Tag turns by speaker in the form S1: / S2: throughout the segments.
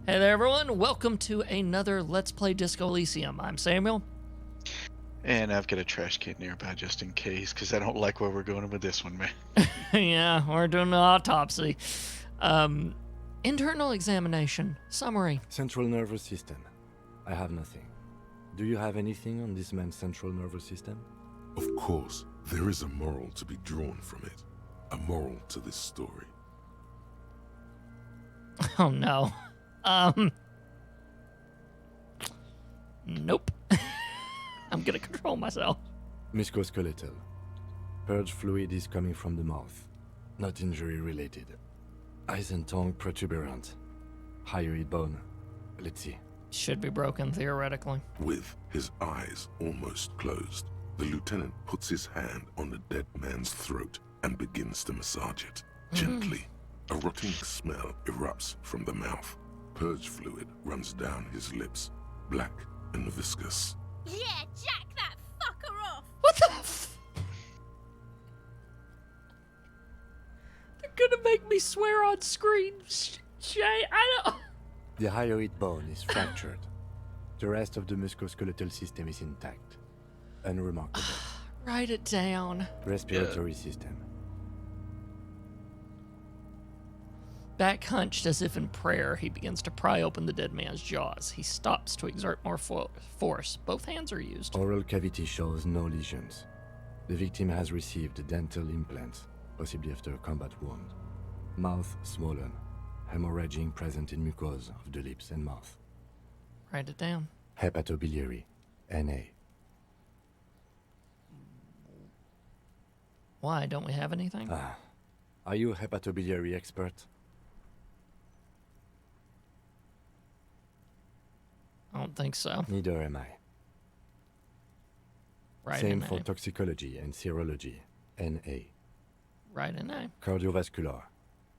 S1: Hey there, everyone. Welcome to another Let's Play Disco Elysium. I'm Samuel.
S2: And I've got a trash can nearby just in case, because I don't like where we're going with this one, man.
S1: Yeah, we're doing an autopsy. Internal examination. Summary.
S3: Central nervous system. I have nothing. Do you have anything on this man's central nervous system?
S4: Of course, there is a moral to be drawn from it. A moral to this story.
S1: Oh, no. Nope. I'm gonna control myself.
S3: Musculoskeletal. Purge fluid is coming from the mouth. Not injury related. Eyes and tongue protuberant. Hyoid bone. Let's see.
S1: Should be broken, theoretically.
S4: With his eyes almost closed, the lieutenant puts his hand on the dead man's throat and begins to massage it. Gently. A rotting smell erupts from the mouth. Purge fluid runs down his lips, black and viscous.
S5: Yeah, jack that fucker off!
S1: What the They're gonna make me swear on screen. Shay, I don't...
S3: The hyoid bone is fractured. The rest of the musculoskeletal system is intact. Unremarkable.
S1: Write it down.
S3: Respiratory system.
S1: Back hunched as if in prayer, he begins to pry open the dead man's jaws. He stops to exert more force. Both hands are used.
S3: Oral cavity shows no lesions. The victim has received dental implants, possibly after a combat wound. Mouth swollen. Hemorrhaging present in mucosa of the lips and mouth.
S1: Write it down.
S3: Hepatobiliary. NA.
S1: Why, don't we have anything?
S3: Are you a hepatobiliary expert?
S1: I don't think so.
S3: Neither am I.
S1: Write
S3: Same
S1: an
S3: for
S1: A.
S3: toxicology and serology. NA.
S1: Write an A.
S3: Cardiovascular.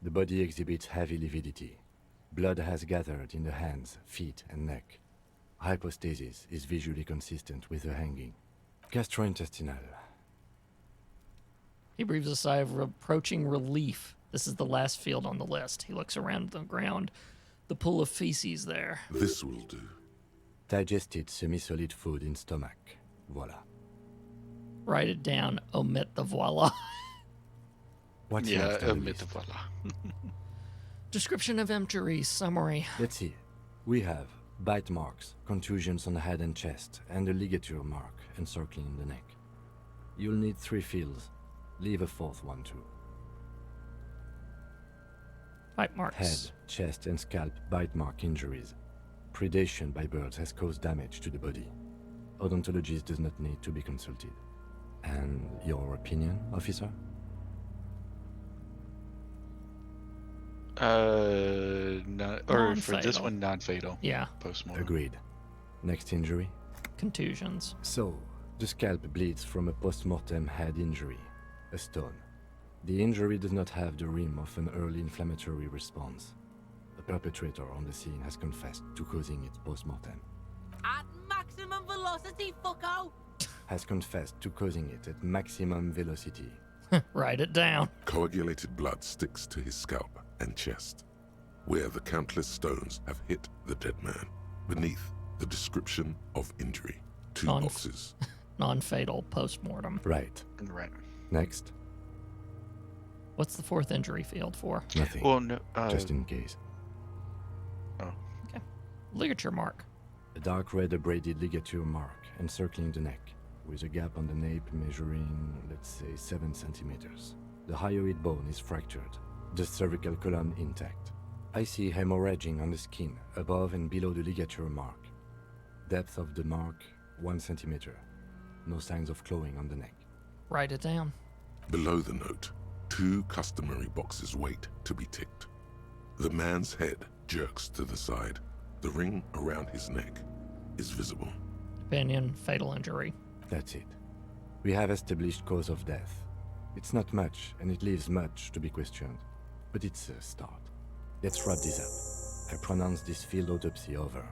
S3: The body exhibits heavy lividity. Blood has gathered in the hands, feet, and neck. Hypostasis is visually consistent with the hanging. Gastrointestinal.
S1: He breathes a sigh of approaching relief. This is the last field on the list. He looks around the ground. The pool of feces there.
S4: This will do.
S3: Digested semi-solid food in stomach. Voila.
S1: Write it down. Omit the voila.
S3: What's
S2: Yeah,
S3: next on the
S2: admit the
S3: list?
S2: voila.
S1: Description of injury. Summary.
S3: Let's see. We have bite marks, contusions on the head and chest, and a ligature mark encircling the neck. You'll need 3 fields. Leave a 4th one too.
S1: Bite marks.
S3: Head, chest, and scalp bite mark injuries. Predation by birds has caused damage to the body. Odontologist does not need to be consulted. And your opinion, officer?
S2: No, or for this
S1: Non-fatal.
S2: one, non-fatal.
S1: Yeah.
S2: Post-mortem.
S3: Agreed. Next injury?
S1: Contusions.
S3: So, the scalp bleeds from a post-mortem head injury, a stone. The injury does not have the rim of an early inflammatory response. The perpetrator on the scene has confessed to causing it post-mortem.
S5: At maximum velocity, fucko!
S3: Has confessed to causing it at maximum velocity.
S1: Write it down.
S4: Coagulated blood sticks to his scalp and chest, where the countless stones have hit the dead man. Beneath, the description of injury. 2
S1: Non-
S4: boxes.
S1: Non-fatal. Post-mortem.
S3: Right.
S2: Right.
S3: Next?
S1: What's the 4th injury field for?
S3: Nothing.
S2: Well, no.
S3: Just in case.
S1: Ligature mark.
S3: A dark red abraded ligature mark encircling the neck, with a gap on the nape measuring, let's say, 7 centimeters. The hyoid bone is fractured, the cervical column intact. I see hemorrhaging on the skin, above and below the ligature mark. Depth of the mark, 1 centimeter. No signs of clawing on the neck.
S1: Write it down.
S4: Below the note, 2 customary boxes wait to be ticked. The man's head jerks to the side. The ring around his neck is visible.
S1: Opinion. Fatal injury.
S3: That's it. We have established cause of death. It's not much, and it leaves much to be questioned. But it's a start. Let's wrap this up. I pronounce this field autopsy over.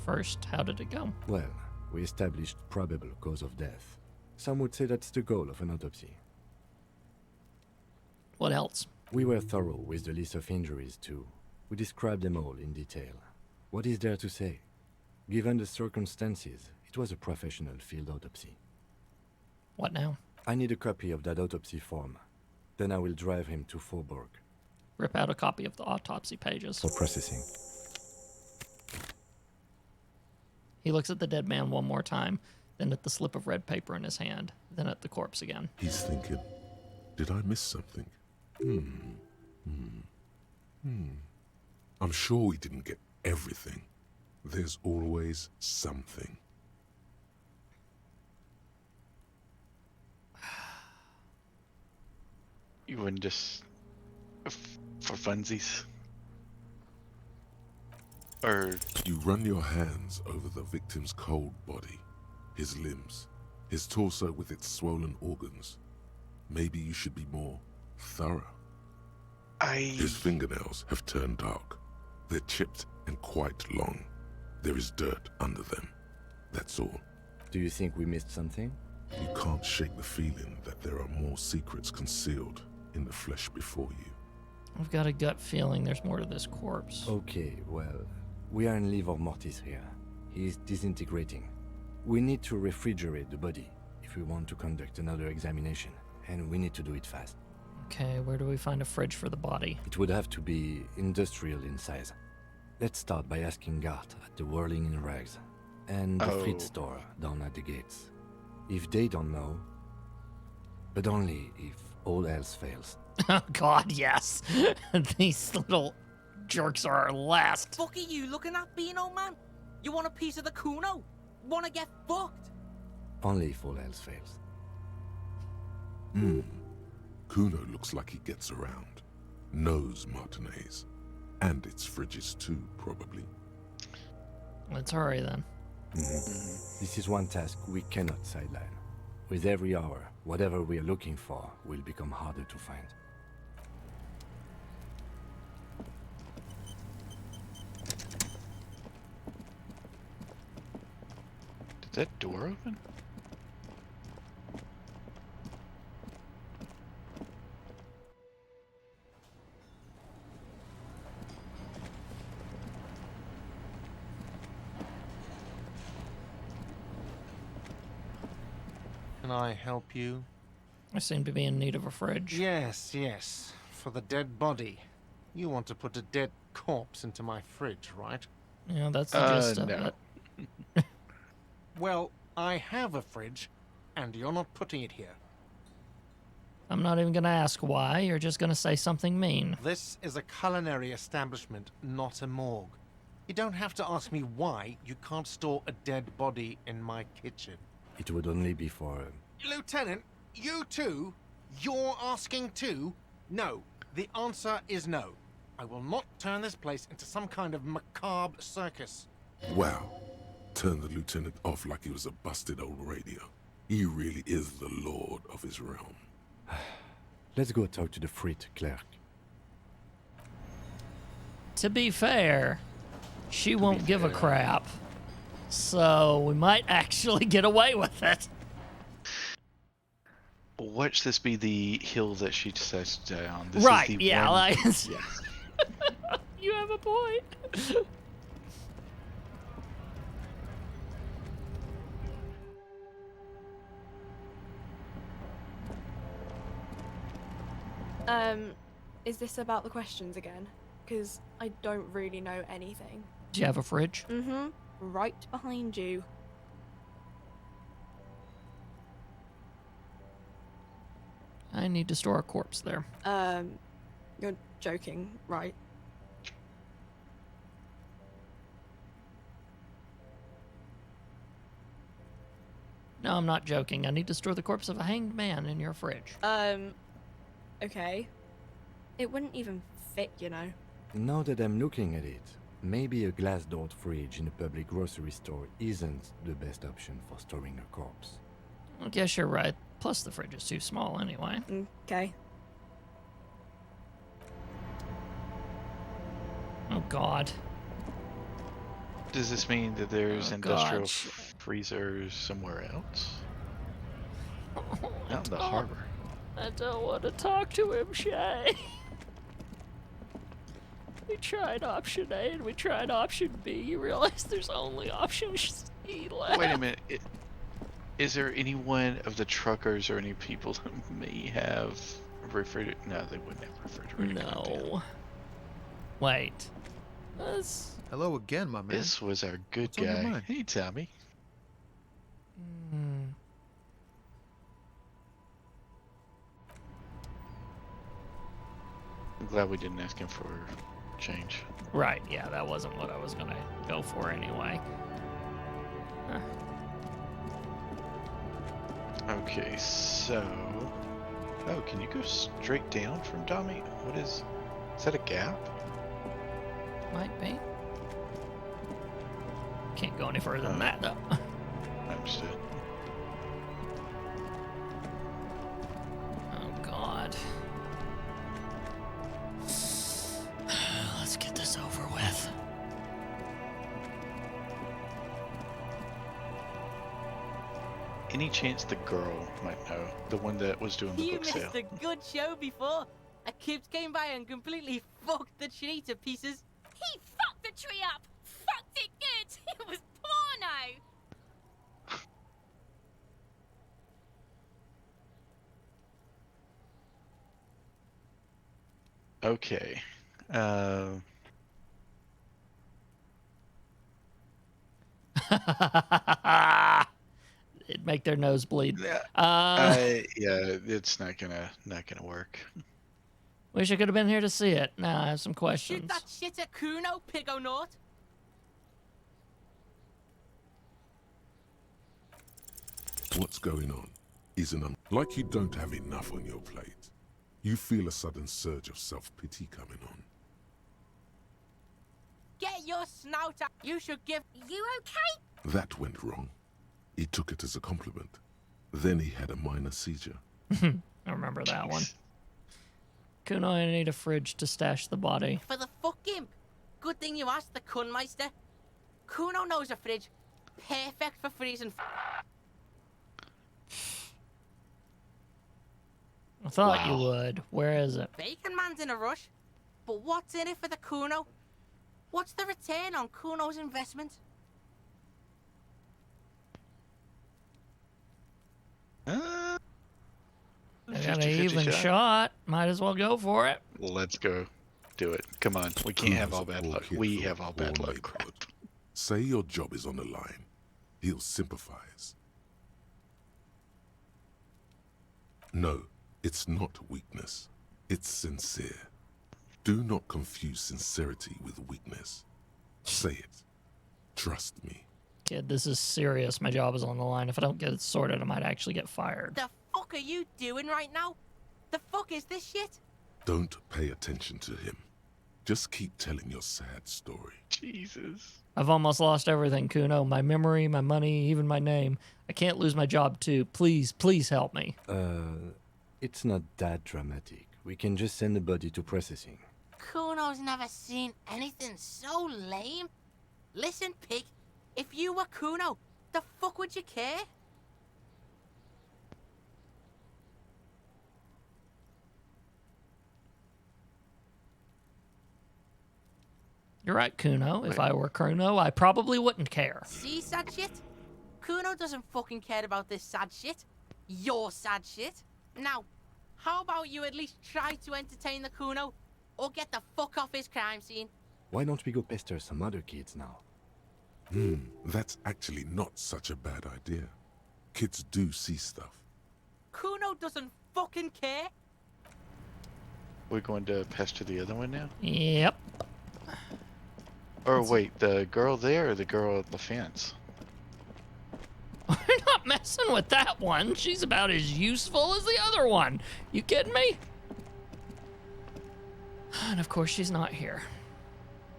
S1: First, how did it go?
S3: Well, we established probable cause of death. Some would say that's the goal of an autopsy.
S1: What else?
S3: We were thorough with the list of injuries, too. We described them all in detail. What is there to say? Given the circumstances, it was a professional field autopsy.
S1: What now?
S3: I need a copy of that autopsy form. Then I will drive him to Faubourg
S1: Rip out a copy of the autopsy pages.
S3: for processing.
S1: He looks at the dead man one more time, then at the slip of red paper in his hand, then at the corpse again.
S4: He's thinking, did I miss something? I'm sure we didn't get everything. There's always something.
S2: You wouldn't just for funsies, or
S4: You run your hands over the victim's cold body, his limbs, his torso with its swollen organs. Maybe you should be more thorough. His fingernails have turned dark. They're chipped and quite long. There is dirt under them. That's all.
S3: Do you think we missed something?
S4: You can't shake the feeling that there are more secrets concealed in the flesh before you.
S1: I've got a gut feeling there's more to this corpse.
S3: Okay, well, we are in livor mortis here. He is disintegrating. We need to refrigerate the body if we want to conduct another examination, and we need to do it fast.
S1: Okay, where do we find a fridge for the body?
S3: It would have to be industrial in size. Let's start by asking Gart at the Whirling in Rags and the Fritz store down at the gates. If they don't know, but only if all else fails.
S1: Oh god, yes. These little jerks are our last.
S5: Fuck are you looking at, Beano man? You want a piece of the Kuno? Wanna get fucked?
S3: Only if all else fails.
S4: Kuno looks like he gets around. Knows Martinez. And its fridges too, probably.
S1: Let's hurry then.
S3: This is one task we cannot sideline. With every hour, whatever we are looking for will become harder to find.
S2: did that door open?
S6: Can I help you?
S1: I seem to be in need of a fridge.
S6: Yes, yes. For the dead body. You want to put a dead corpse into my fridge, right?
S1: Yeah, that's the gist of
S2: no.
S1: it.
S6: Well, I have a fridge, and you're not putting it here.
S1: I'm not even gonna ask why, you're just gonna say something mean.
S6: This is a culinary establishment, not a morgue. You don't have to ask me why you can't store a dead body in my kitchen.
S3: It would only be for...
S6: Lieutenant, you too? You're asking too? No. The answer is no. I will not turn this place into some kind of macabre circus.
S4: Wow. Turned the lieutenant off like he was a busted old radio. He really is the lord of his realm.
S3: Let's go talk to the Frit clerk.
S1: To be fair, she won't give a crap. So we might actually get away with it.
S2: Watch this be the hill that she decides to die on. This
S1: Right,
S2: is the
S1: yeah,
S2: one...
S1: like...
S2: Yeah.
S1: You have a point.
S7: Is this about the questions again? Because I don't really know anything.
S1: Do you have a fridge?
S7: Mm-hmm. Right behind you.
S1: I need to store a corpse there.
S7: You're joking, right?
S1: No, I'm not joking. I need to store the corpse of a hanged man in your fridge.
S7: Okay. It wouldn't even fit, you know.
S3: Now that I'm looking at it, maybe a glass-doored fridge in a public grocery store isn't the best option for storing a corpse.
S1: I guess you're right. Plus, the fridge is too small anyway.
S7: Okay.
S1: Oh, God.
S2: Does this mean that there's
S1: Oh,
S2: industrial
S1: gosh.
S2: freezers somewhere else? Out in the harbor.
S1: I don't want to talk to him, Shay. We tried option A and we tried option B. You realize there's only option C left.
S2: Wait a minute. Is there anyone of the truckers or any people that may have refrigerator? No, they wouldn't have refrigerator content.
S1: No. Wait. This.
S8: Hello again, my man.
S2: This was our good
S8: What's on your
S2: guy.
S8: mind?
S2: Hey, Tommy.
S1: Hmm.
S2: I'm glad we didn't ask him for change.
S1: Right, yeah, that wasn't what I was gonna go for anyway. Huh.
S2: Okay, so... Oh, can you go straight down from Tommy? What is that a gap?
S1: Might be. Can't go any further than that, though.
S2: Understood.
S1: Oh, God. Let's get this over with.
S2: Any chance the girl might know? The one that was doing the
S5: You
S2: book sale?
S5: missed a good show before. A kid came by and completely fucked the tree to pieces.
S9: He fucked the tree up! Fucked it good! It was porno!
S2: Okay.
S1: It'd make their nose bleed.
S2: Yeah, it's not gonna work.
S1: Wish I could have been here to see it. Now I have some
S5: Shoot
S1: questions.
S5: that shit at Kuno, Pigonaut.
S4: What's going on? Like you don't have enough on your plate. You feel a sudden surge of self-pity coming on.
S5: Get your snout out. You should give.
S9: You okay?
S4: That went wrong. He took it as a compliment. Then he had a minor seizure.
S1: I remember that one. Kuno, I need a fridge to stash the body.
S5: For the fuck imp. Good thing you asked the Kunmeister. Kuno knows a fridge. Perfect for freezing.
S1: I thought you
S2: Wow.
S1: would. Where is it?
S5: Bacon Man's in a rush. But what's in it for the Kuno? What's the return on Kuno's investment?
S2: Uh,
S1: I got an
S2: 50-50
S1: even shot. Might as well go for it.
S2: Let's go. Do it. Come on. We can't have all bad luck. We have all bad luck. Crap.
S4: Say your job is on the line. He'll sympathize. No, it's not weakness. It's sincere. Do not confuse sincerity with weakness. Say it. Trust me.
S1: Kid, this is serious. My job is on the line. If I don't get it sorted, I might actually get fired.
S5: The fuck are you doing right now? The fuck is this shit?
S4: Don't pay attention to him. Just keep telling your sad story.
S2: Jesus.
S1: I've almost lost everything, Kuno. My memory, my money, even my name. I can't lose my job, too. Please, please help me.
S3: It's not that dramatic. We can just send the body to processing.
S5: Kuno's never seen anything so lame. Listen, pig. If you were Kuno, the fuck would you care?
S1: You're right, Kuno. If I were Kuno, I probably wouldn't care.
S5: See sad shit? Kuno doesn't fucking care about this sad shit. Your sad shit. Now, how about you at least try to entertain the Kuno, or get the fuck off his crime scene?
S3: Why don't we go pester some other kids now?
S4: That's actually not such a bad idea. Kids do see stuff.
S5: Kuno doesn't fucking care.
S2: We're going to pester the other one now?
S1: Yep.
S2: Or wait, the girl there or the girl at the fence?
S1: We're not messing with that one. She's about as useful as the other one. You kidding me? And of course, she's not here.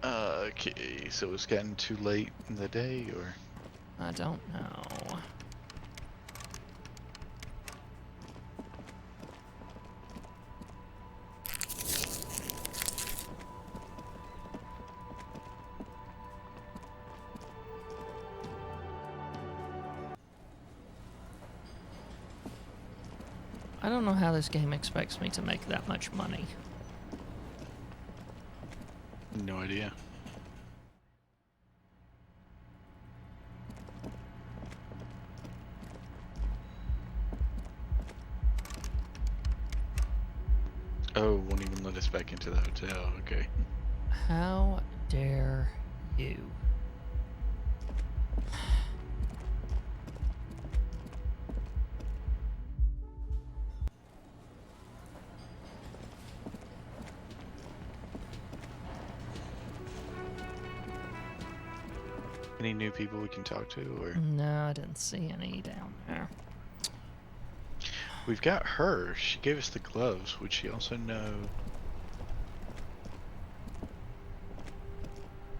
S2: Okay, so it's gotten too late in the day, or?
S1: I don't know. I don't know how this game expects me to make that much money.
S2: No idea. Oh, won't even let us back into the hotel. Okay.
S1: How dare you?
S2: Any new people we can talk to, or
S1: No, I didn't see any down there.
S2: we've got her. She gave us the gloves. Would she also know?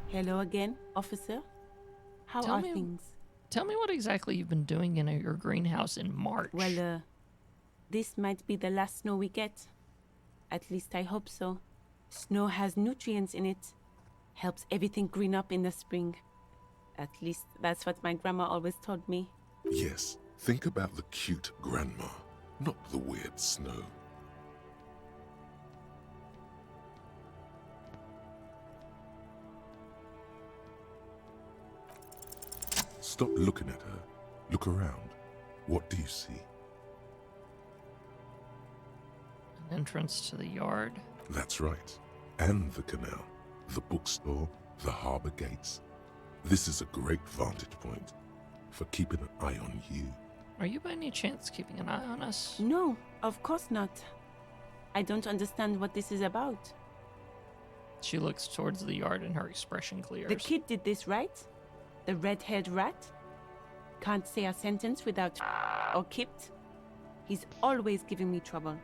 S8: Hello again, officer. How
S1: Tell
S8: are
S1: me-
S8: things?
S1: Tell me what exactly you've been doing in your greenhouse in March.
S8: Well, this might be the last snow we get. At least I hope so. Snow has nutrients in it. Helps everything green up in the spring. At least that's what my grandma always told me.
S4: Yes, think about the cute grandma, not the weird snow. Stop looking at her. Look around. What do you see?
S1: An entrance to the yard.
S4: That's right. And the canal, the bookstore, the harbor gates. This is a great vantage point for keeping an eye on you.
S1: Are you by any chance keeping an eye on us?
S8: No, of course not. I don't understand what this is about.
S1: She looks towards the yard and her expression clears.
S8: The kid did this, right? The red-haired rat? Can't say a sentence without or kipped. He's always giving me trouble.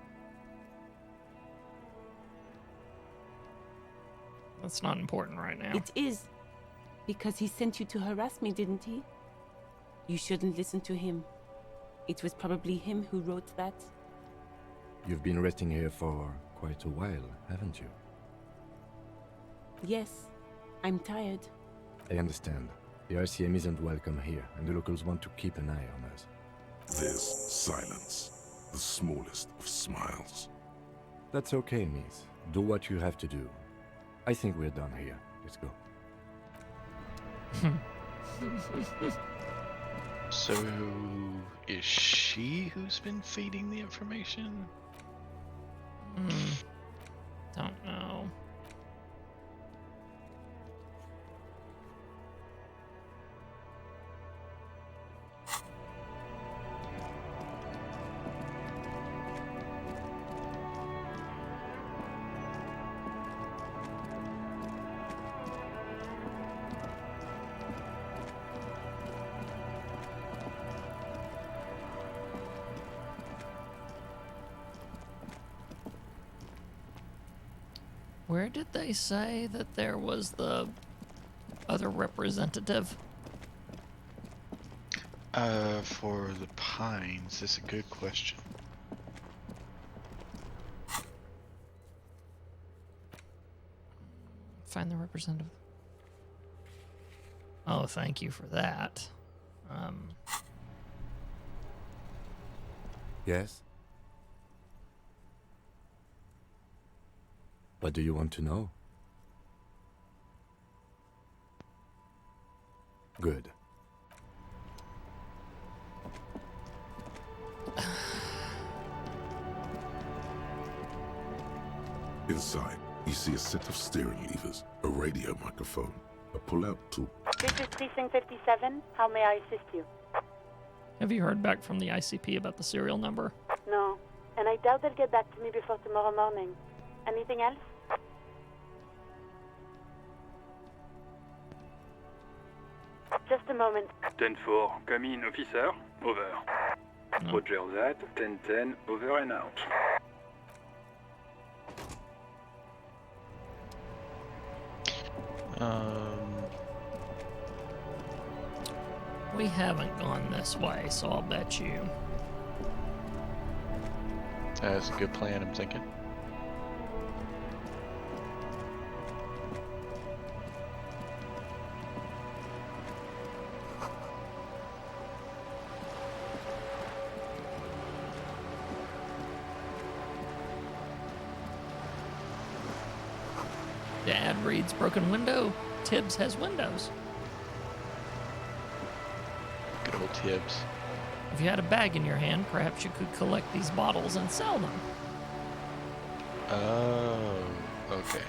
S1: That's not important right now.
S8: It is. Because he sent you to harass me, didn't he? You shouldn't listen to him. It was probably him who wrote that.
S3: You've been resting here for quite a while, haven't you?
S8: Yes, I'm tired.
S3: I understand. The RCM isn't welcome here, and the locals want to keep an eye on us.
S4: There's silence, the smallest of smiles.
S3: That's okay, miss. Do what you have to do. I think we're done here. Let's go.
S2: So, is she who's been feeding the information?
S1: Don't know. Where did they say that there was the other representative?
S2: For the Pines, that's a good question.
S1: Find the representative. Oh, thank you for that.
S3: Yes? What do you want to know? Good.
S4: Inside, you see a set of steering levers, a radio microphone, a pull-out tool.
S10: This is Precinct 57. How may I assist you?
S1: Have you heard back from the ICP about the serial number?
S10: No, and I doubt they'll get back to me before tomorrow morning. Anything else? Just a moment.
S11: 10-4, come in, officer. Over. Roger that. 10-10, over and out.
S1: We haven't gone this way, so I'll bet you.
S2: That's a good plan, I'm thinking.
S1: Dad reads broken window. Tibbs has windows.
S2: Good old Tibbs.
S1: If you had a bag in your hand, perhaps you could collect these bottles and sell them.
S2: Oh, okay.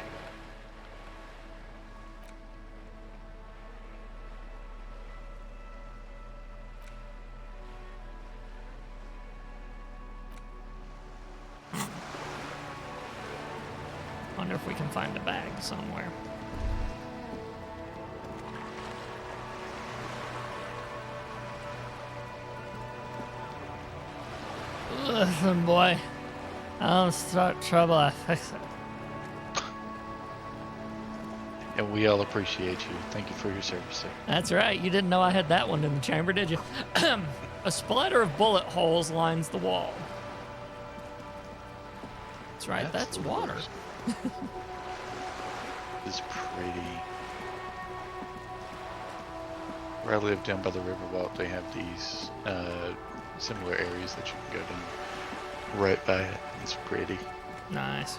S1: Wonder if we can find a bag somewhere. Listen, boy. I don't start trouble, I fix it.
S2: And we all appreciate you. Thank you for your service, sir.
S1: That's right. You didn't know I had that one in the chamber, did you? A splatter of bullet holes lines the wall. That's right. That's water.
S2: It's pretty. Where I live down by the Riverwalk, they have these similar areas that you can go down right by it. It's pretty.
S1: Nice.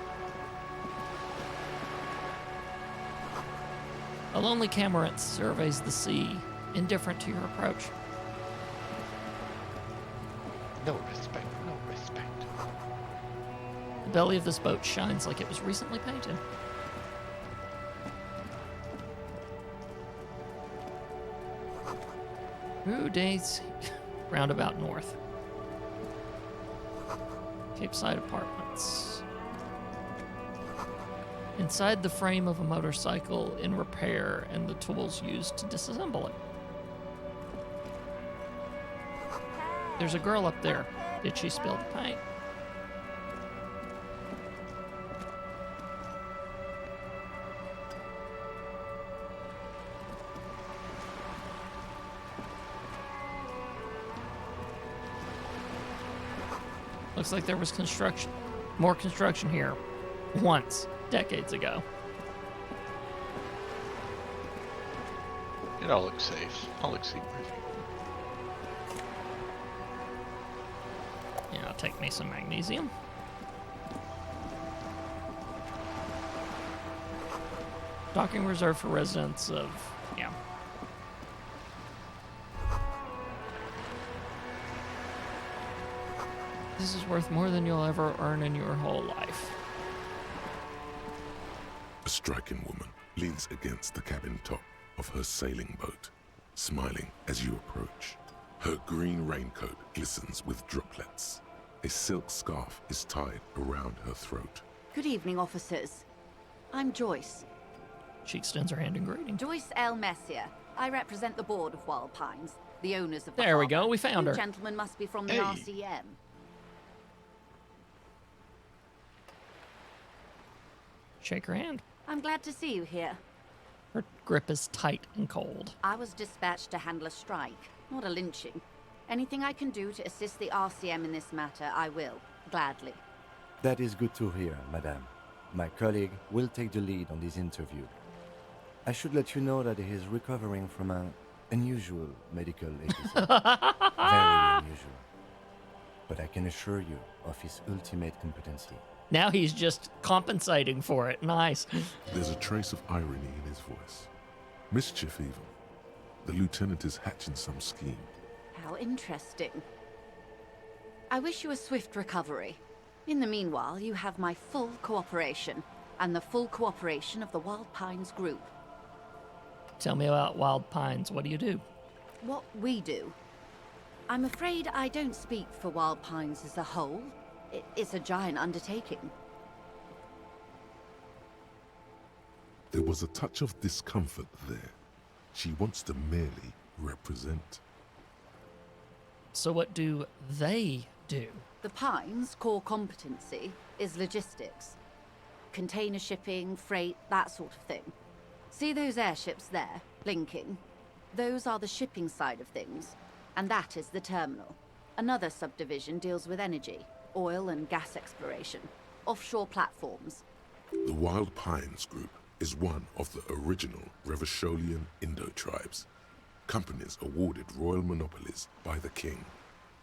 S1: A lonely Camarant surveys the sea, indifferent to your approach.
S2: No respect, no respect.
S1: The belly of this boat shines like it was recently painted. Rue Days, roundabout north. Cape Side Apartments. Inside the frame of a motorcycle in repair and the tools used to disassemble it. There's a girl up there. Did she spill the paint? Looks like there was more construction here once, decades ago.
S2: It all looks safe. All looks secret.
S1: Yeah, I'll take me some magnesium. Docking reserved for residents of, yeah. This is worth more than you'll ever earn in your whole life.
S4: A striking woman leans against the cabin top of her sailing boat, smiling as you approach. Her green raincoat glistens with droplets. A silk scarf is tied around her throat.
S12: Good evening, officers. I'm Joyce.
S1: She extends her hand in greeting.
S12: Joyce L. Messier. I represent the board of Wild Pines, the owners of the
S1: There we
S12: harbor.
S1: go, we found
S12: You
S1: her.
S12: gentlemen must be from the
S2: Hey.
S12: RCM.
S1: Shake her hand.
S12: I'm glad to see you here.
S1: Her grip is tight and cold.
S12: I was dispatched to handle a strike, not a lynching. Anything I can do to assist the RCM in this matter, I will, gladly.
S13: That is good to hear, madame. My colleague will take the lead on this interview. I should let you know that he is recovering from an unusual medical episode. Very unusual. But I can assure you of his ultimate competency.
S1: Now he's just compensating for it. Nice.
S4: There's a trace of irony in his voice. Mischief, even. The lieutenant is hatching some scheme.
S12: How interesting. I wish you a swift recovery. In the meanwhile, you have my full cooperation, and the full cooperation of the Wild Pines group.
S1: Tell me about Wild Pines. What do you do?
S12: What we do? I'm afraid I don't speak for Wild Pines as a whole. It's a giant undertaking.
S4: There was a touch of discomfort there. She wants to merely represent.
S1: So what do they do?
S12: The Pines' core competency is logistics. Container shipping, freight, that sort of thing. See those airships there, blinking? Those are the shipping side of things, and that is the terminal. Another subdivision deals with energy, oil and gas exploration, offshore platforms.
S4: The Wild Pines Group is one of the original Revacholian Indo-tribes. Companies awarded royal monopolies by the king,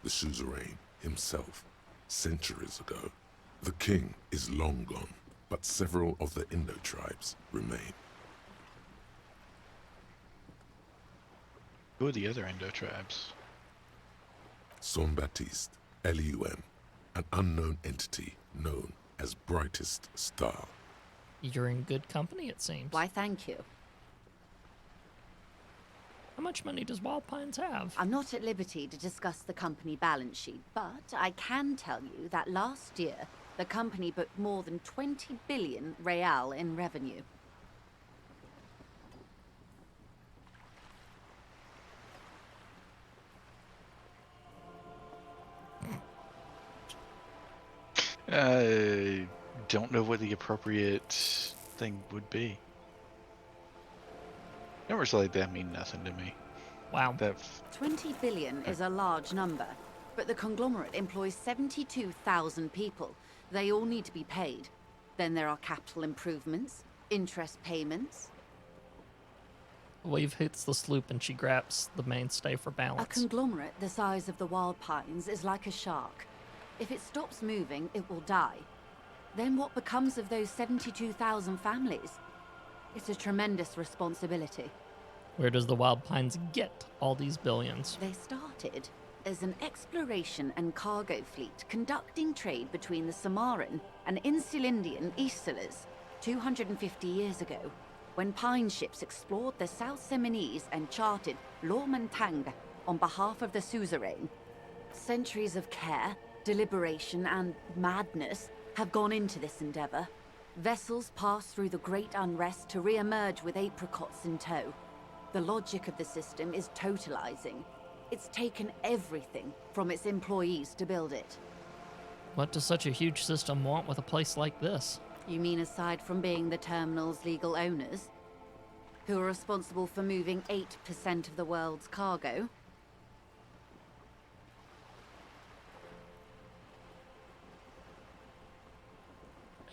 S4: the suzerain himself, centuries ago. The king is long gone, but several of the Indo tribes remain.
S2: Who are the other Indo tribes?
S4: Son Baptiste, Elysium, an unknown entity known as Brightest Star.
S1: You're in good company, it seems.
S12: Why, thank you.
S1: How much money does Wild Pines have?
S12: I'm not at liberty to discuss the company balance sheet, but I can tell you that last year, the company booked more than 20 billion real in revenue.
S2: I don't know what the appropriate thing would be. Numbers like that mean nothing to me.
S1: Wow.
S12: 20 billion is a large number, but the conglomerate employs 72,000 people. They all need to be paid. Then there are capital improvements, interest payments.
S1: Wave hits the sloop and she grabs the mainstay for
S12: A
S1: balance.
S12: conglomerate the size of the Wild Pines is like a shark. If it stops moving, it will die. Then what becomes of those 72,000 families? It's a tremendous responsibility.
S1: Where does the Wild Pines get all these billions?
S12: They started as an exploration and cargo fleet conducting trade between the Samaran and Insulindian Isolas 250 years ago, when pine ships explored the South Seminese and charted Lomantang on behalf of the suzerain. Centuries of care, deliberation, and madness have gone into this endeavor. Vessels pass through the great unrest to re-emerge with apricots in tow. The logic of the system is totalizing. It's taken everything from its employees to build it.
S1: What does such a huge system want with a place like this?
S12: You mean aside from being the terminal's legal owners, who are responsible for moving 8% of the world's cargo?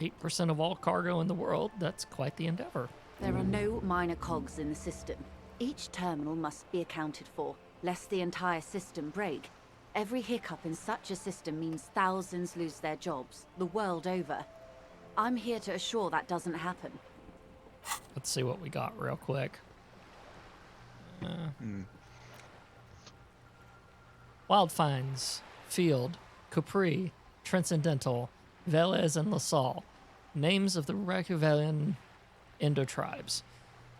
S1: 8% of all cargo in the world, that's quite the endeavor.
S12: There are no minor cogs in the system. Each terminal must be accounted for, lest the entire system break. Every hiccup in such a system means thousands lose their jobs, the world over. I'm here to assure that doesn't happen.
S1: Let's see what we got real quick. Wild Finds, Field, Capri, Transcendental, Velez, and LaSalle. Names of the Reykjavian Indo tribes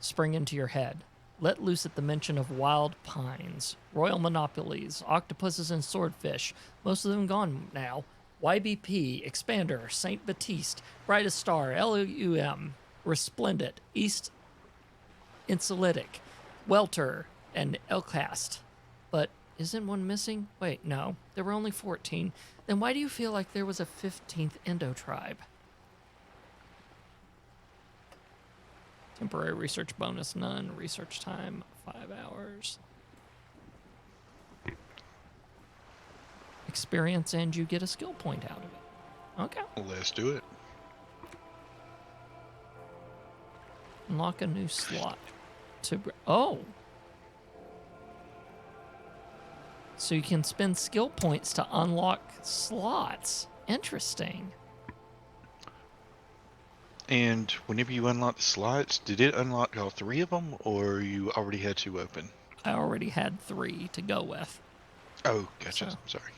S1: spring into your head. Let loose at the mention of Wild Pines, Royal Monopolies, Octopuses, and Swordfish. Most of them gone now. YBP, Expander, St. Baptiste, Brightest Star, LUM, Resplendent, East Insulitic, Welter, and Elcast. But isn't one missing? Wait, no. There were only 14. Then why do you feel like there was a 15th Indo tribe? Temporary research bonus, none. Research time, 5 hours. Experience, and you get a skill point out of it. Okay.
S2: Let's do it.
S1: Unlock a new slot. Oh! So you can spend skill points to unlock slots. Interesting.
S2: And whenever you unlock the slots, did it unlock all 3 of them, or you already had 2 open?
S1: I already had 3 to go with.
S2: Oh, gotcha.
S1: So.
S2: Sorry.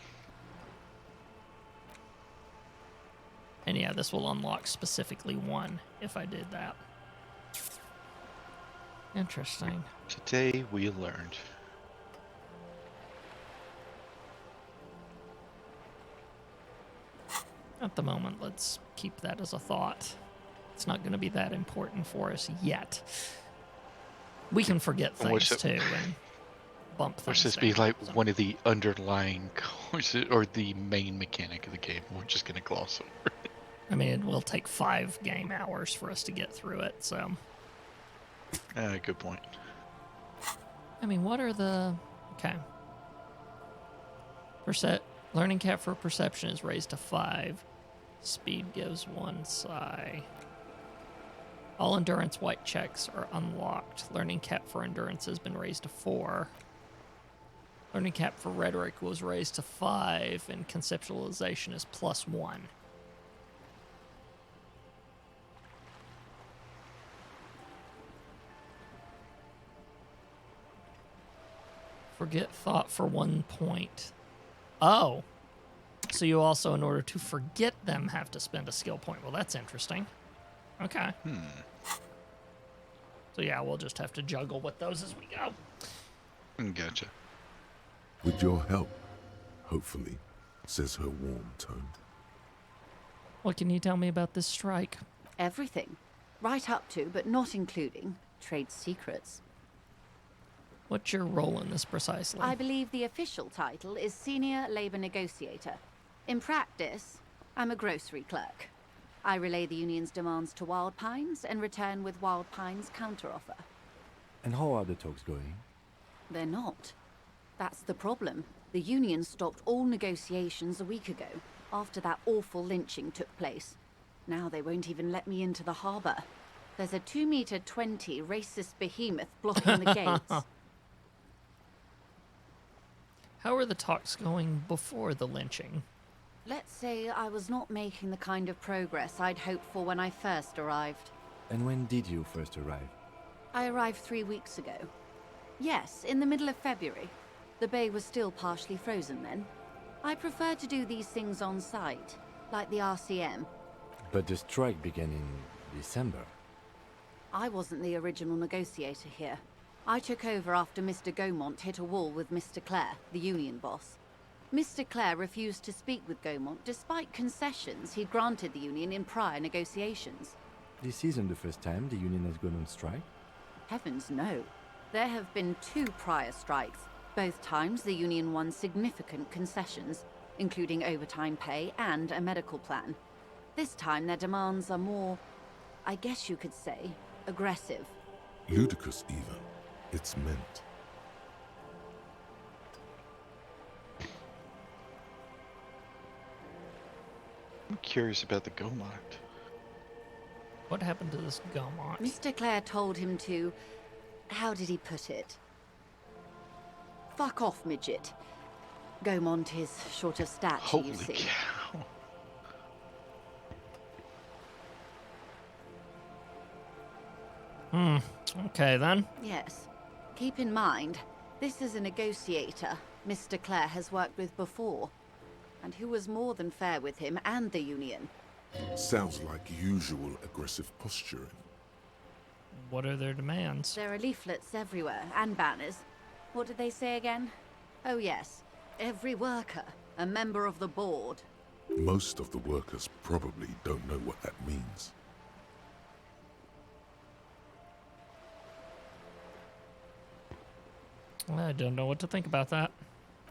S1: And yeah, this will unlock specifically 1 if I did that. Interesting.
S2: Today we learned.
S1: At the moment, let's keep that as a thought. It's not going to be that important for us yet. We can forget things too and bump things.
S2: Or just be like one of the underlying courses or the main mechanic of the game. We're just going to gloss over it.
S1: I mean, it will take 5 game hours for us to get through it, so.
S2: Good point.
S1: I mean, what are the... Okay. Learning cap for perception is raised to 5. Speed gives 1 psi. All endurance white checks are unlocked. Learning cap for endurance has been raised to 4. Learning cap for rhetoric was raised to 5, and conceptualization is +1. Forget thought for 1 point. Oh. So you also, in order to forget them, have to spend a skill point. Well, that's interesting. Okay. So yeah, we'll just have to juggle with those as we go.
S2: Gotcha.
S4: With your help, hopefully, says her warm tone.
S1: What can you tell me about this strike?
S12: Everything. Right up to, but not including, trade secrets.
S1: What's your role in this precisely?
S12: I believe the official title is Senior Labor Negotiator. In practice, I'm a grocery clerk. I relay the union's demands to Wild Pines and return with Wild Pines' counteroffer.
S13: And how are the talks going?
S12: They're not. That's the problem. The union stopped all negotiations a week ago, after that awful lynching took place. Now they won't even let me into the harbor. There's a 2-meter 20 racist behemoth blocking the gates.
S1: How are the talks going before the lynching?
S12: Let's say I was not making the kind of progress I'd hoped for when I first arrived.
S13: And when did you first arrive?
S12: I arrived 3 weeks ago. Yes, in the middle of February. The bay was still partially frozen then. I prefer to do these things on site, like the RCM.
S13: But the strike began in December.
S12: I wasn't the original negotiator here. I took over after Mr. Gaumont hit a wall with Mr. Clare, the union boss. Mr. Clare refused to speak with Gaumont despite concessions he'd granted the union in prior negotiations.
S13: This isn't the first time the union has gone on strike?
S12: Heavens no. There have been 2 prior strikes. Both times the union won significant concessions, including overtime pay and a medical plan. This time their demands are more, I guess you could say, aggressive.
S4: Ludicrous even. It's meant.
S2: I'm curious about the Gaumont.
S1: What happened to this Gaumont?
S12: Mr. Clare told him to... how did he put it? Fuck off, midget. Gaumont is short of stature,
S2: Holy
S12: you see.
S2: cow.
S1: Okay then.
S12: Yes. Keep in mind, this is a negotiator Mr. Clare has worked with before, and who was more than fair with him and the union.
S4: Sounds like usual aggressive posturing.
S1: What are their demands?
S12: There are leaflets everywhere, and banners. What did they say again? Oh yes, every worker, a member of the board.
S4: Most of the workers probably don't know what that means.
S1: I don't know what to think about that.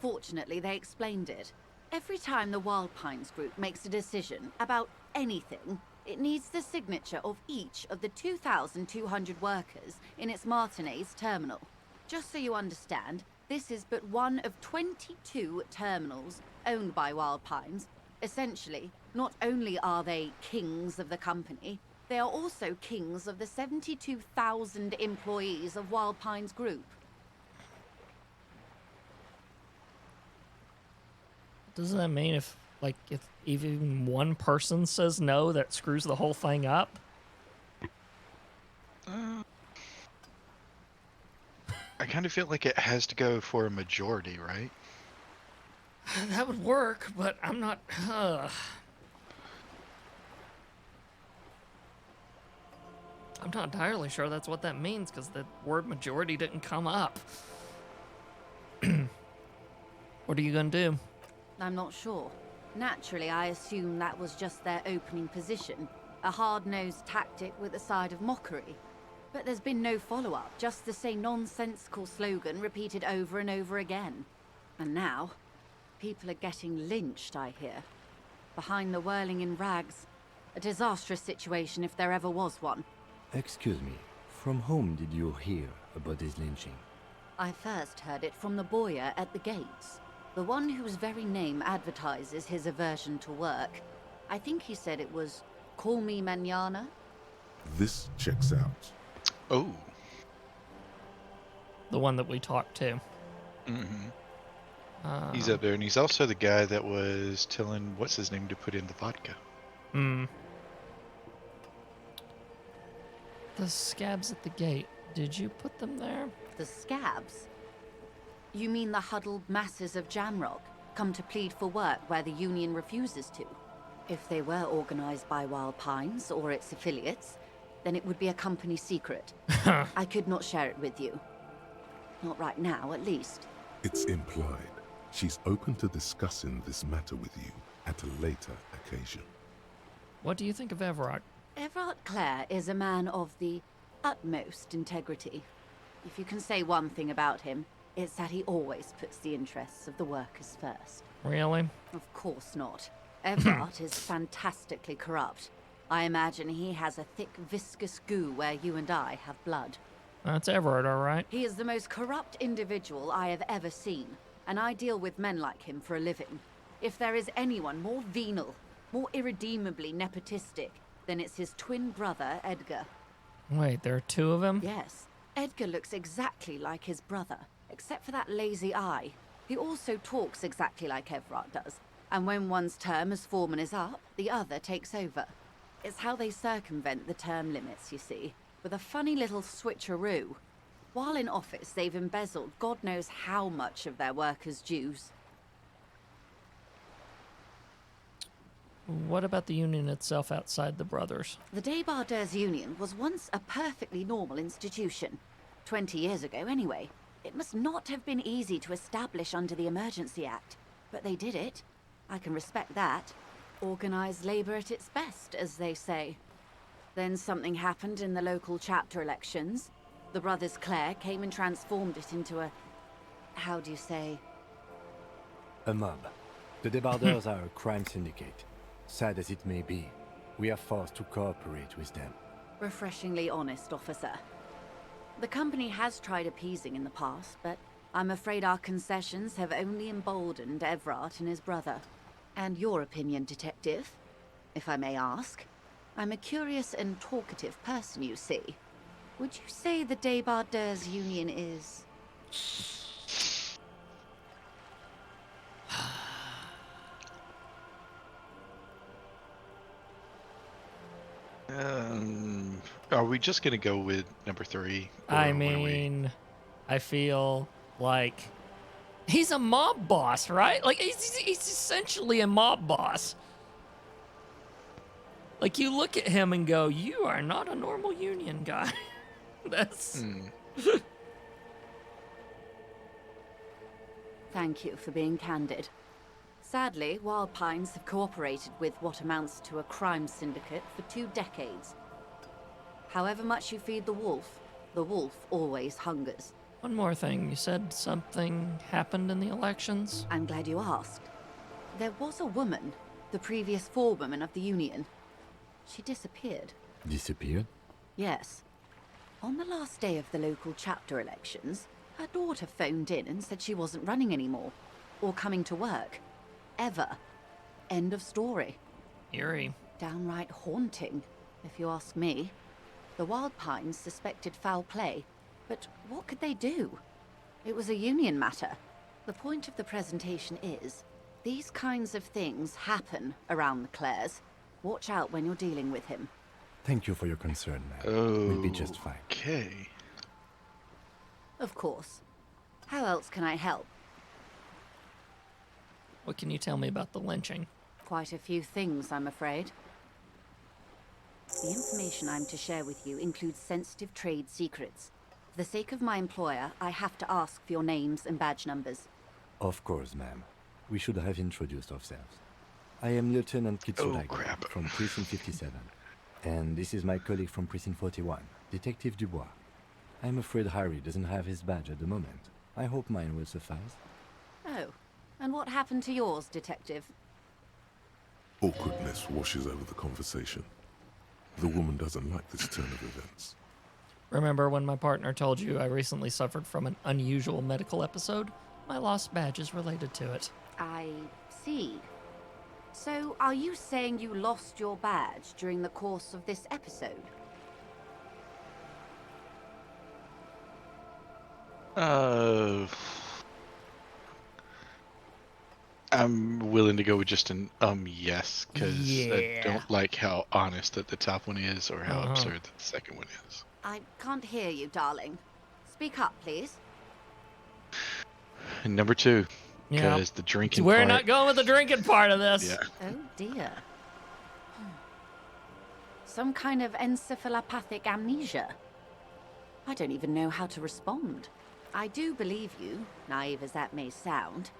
S12: Fortunately, they explained it. Every time the Wild Pines group makes a decision about anything, it needs the signature of each of the 2,200 workers in its Martinez terminal. Just so you understand, this is but one of 22 terminals owned by Wild Pines. Essentially, not only are they kings of the company, they are also kings of the 72,000 employees of Wild Pines Group.
S1: Doesn't that mean if even one person says no, that screws the whole thing up?
S2: I kind of feel like it has to go for a majority, right?
S1: That would work, but I'm not... I'm not entirely sure that's what that means, because the word majority didn't come up. What are you going to do?
S12: I'm not sure. Naturally, I assume that was just their opening position, a hard-nosed tactic with a side of mockery. But there's been no follow-up, just the same nonsensical slogan repeated over and over again. And now, people are getting lynched, I hear. Behind the whirling in rags. A disastrous situation if there ever was one.
S13: Excuse me, from whom did you hear about this lynching?
S12: I first heard it from the boyer at the gates. The one whose very name advertises his aversion to work. I think he said it was, "Call me mañana."
S4: This checks out.
S2: Oh.
S1: The one that we talked to.
S2: Mm-hmm. He's up there, and he's also the guy that was telling what's his name to put in the vodka.
S1: The scabs at the gate. Did you put them there?
S12: The scabs? You mean the huddled masses of Jamrock come to plead for work where the Union refuses to? If they were organized by Wild Pines or its affiliates, then it would be a company secret. I could not share it with you. Not right now, at least.
S4: It's implied. She's open to discussing this matter with you at a later occasion.
S1: What do you think of Everard?
S12: Everard Clare is a man of the utmost integrity. If you can say one thing about him, it's that he always puts the interests of the workers first.
S1: Really?
S12: Of course not. Everard is fantastically corrupt. I imagine he has a thick, viscous goo where you and I have blood.
S1: That's Everard, all right.
S12: He is the most corrupt individual I have ever seen, and I deal with men like him for a living. If there is anyone more venal, more irredeemably nepotistic, then it's his twin brother, Edgar.
S1: Wait, there are two of them?
S12: Yes. Edgar looks exactly like his brother, except for that lazy eye. He also talks exactly like Everard does, and when one's term as foreman is up, the other takes over. It's how they circumvent the term limits, you see, with a funny little switcheroo. While in office, they've embezzled God knows how much of their workers' dues.
S1: What about the Union itself outside the Brothers?
S12: The Debardeurs Union was once a perfectly normal institution. 20 years ago, anyway. It must not have been easy to establish under the Emergency Act, but they did it. I can respect that. Organized labor at its best, as they say. Then something happened in the local chapter elections. The Brothers Clare came and transformed it into a... how do you say?
S13: A mob. The Debardeurs are a crime syndicate. Sad as it may be, we are forced to cooperate with them.
S12: Refreshingly honest, officer. The company has tried appeasing in the past, but I'm afraid our concessions have only emboldened Everard and his brother. And your opinion, Detective, if I may ask? I'm a curious and talkative person, you see. Would you say the Debardeurs Union is...
S2: Are we just gonna go with number 3?
S1: I mean, I feel like he's a mob boss, right? Like, he's essentially a mob boss. Like, you look at him and go, you are not a normal Union guy. That's...
S12: Thank you for being candid. Sadly, Wild Pines have cooperated with what amounts to a crime syndicate for 2 decades. However much you feed the wolf always hungers.
S1: One more thing. You said something happened in the elections?
S12: I'm glad you asked. There was a woman, the previous forewoman of the Union. She disappeared.
S3: Disappeared?
S12: Yes. On the last day of the local chapter elections, her daughter phoned in and said she wasn't running anymore, or coming to work. Ever. End of story.
S1: Eerie.
S12: Downright haunting, if you ask me. The Wild Pines suspected foul play, but what could they do? It was a Union matter. The point of the presentation is, these kinds of things happen around the Clares. Watch out when you're dealing with him.
S3: Thank you for your concern, ma'am.
S2: Oh,
S3: we'll be just fine.
S2: Okay.
S12: Of course. How else can I help?
S1: What can you tell me about the lynching?
S12: Quite a few things, I'm afraid. The information I'm to share with you includes sensitive trade secrets. For the sake of my employer, I have to ask for your names and badge numbers.
S3: Of course, ma'am. We should have introduced ourselves. I am Lieutenant Kitsuragi from Precinct 57. And this is my colleague from Precinct 41, Detective Dubois. I'm afraid Harry doesn't have his badge at the moment. I hope mine will suffice.
S12: Oh, and what happened to yours, Detective?
S4: Awkwardness washes over the conversation. The woman doesn't like this turn of events.
S1: Remember when my partner told you I recently suffered from an unusual medical episode? My lost badge is related to it.
S12: I see. So, are you saying you lost your badge during the course of this episode?
S2: I'm willing to go with just an yes, because I don't like how honest that the top one is, or how absurd that the second one is.
S12: I can't hear you, darling. Speak up, please.
S2: Number 2.
S1: Yeah.
S2: Because the drinking
S1: We're
S2: part...
S1: not going with the drinking part of this.
S2: Yeah.
S12: Oh dear. Some kind of encephalopathic amnesia. I don't even know how to respond. I do believe you, naive as that may sound.